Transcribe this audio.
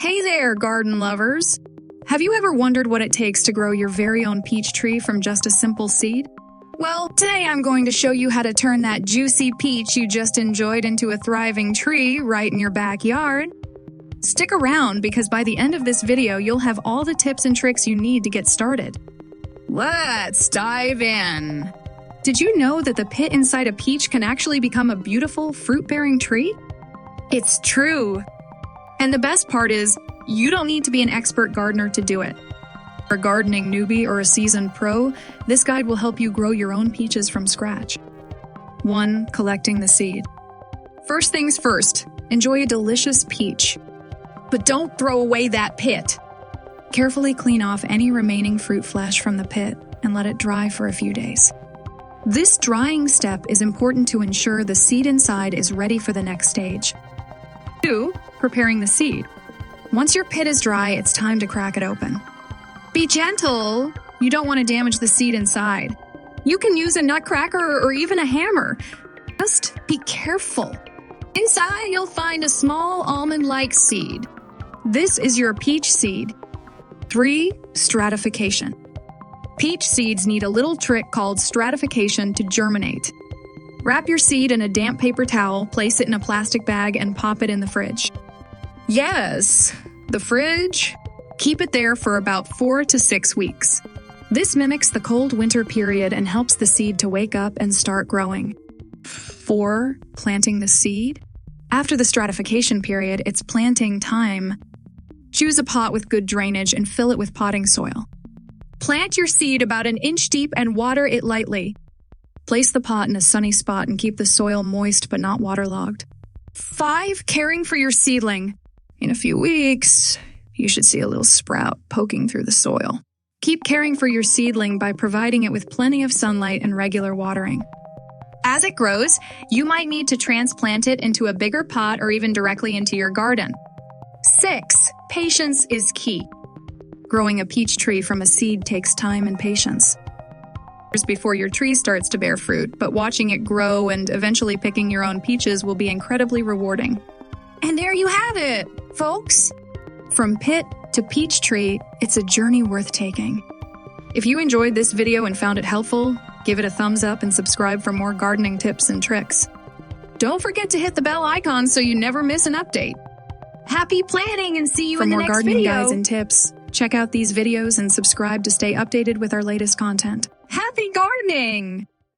Hey there, garden lovers! Have you ever wondered what it takes to grow your very own peach tree from just a simple seed? Well, today I'm going to show you how to turn that juicy peach you just enjoyed into a thriving tree right in your backyard. Stick around because by the end of this video, you'll have all the tips and tricks you need to get started. Let's dive in! Did you know that the pit inside a peach can actually become a beautiful fruit-bearing tree? It's true! And the best part is, you don't need to be an expert gardener to do it. For a gardening newbie or a seasoned pro, this guide will help you grow your own peaches from scratch. 1. Collecting the seed. First things first, enjoy a delicious peach. But don't throw away that pit. Carefully clean off any remaining fruit flesh from the pit and let it dry for a few days. This drying step is important to ensure the seed inside is ready for the next stage. 2. Preparing the seed. Once your pit is dry, it's time to crack it open. Be gentle. You don't want to damage the seed inside. You can use a nutcracker or even a hammer. Just be careful. Inside, you'll find a small almond-like seed. This is your peach seed. 3. Stratification. Peach seeds need a little trick called stratification to germinate. Wrap your seed in a damp paper towel, place it in a plastic bag, and pop it in the fridge. Yes, the fridge. Keep it there for about 4 to 6 weeks. This mimics the cold winter period and helps the seed to wake up and start growing. 4. Planting the seed. After the stratification period, it's planting time. Choose a pot with good drainage and fill it with potting soil. Plant your seed about an inch deep and water it lightly. Place the pot in a sunny spot and keep the soil moist but not waterlogged. 5. Caring for your seedling. In a few weeks, you should see a little sprout poking through the soil. Keep caring for your seedling by providing it with plenty of sunlight and regular watering. As it grows, you might need to transplant it into a bigger pot or even directly into your garden. 6. Patience is key. Growing a peach tree from a seed takes time and patience. Before your tree starts to bear fruit, but watching it grow and eventually picking your own peaches will be incredibly rewarding. And there you have it, folks! From pit to peach tree, it's a journey worth taking. If you enjoyed this video and found it helpful, give it a thumbs up and subscribe for more gardening tips and tricks. Don't forget to hit the bell icon so you never miss an update. Happy planting and see you in the next video! For more gardening guides and tips, check out these videos and subscribe to stay updated with our latest content. Happy gardening!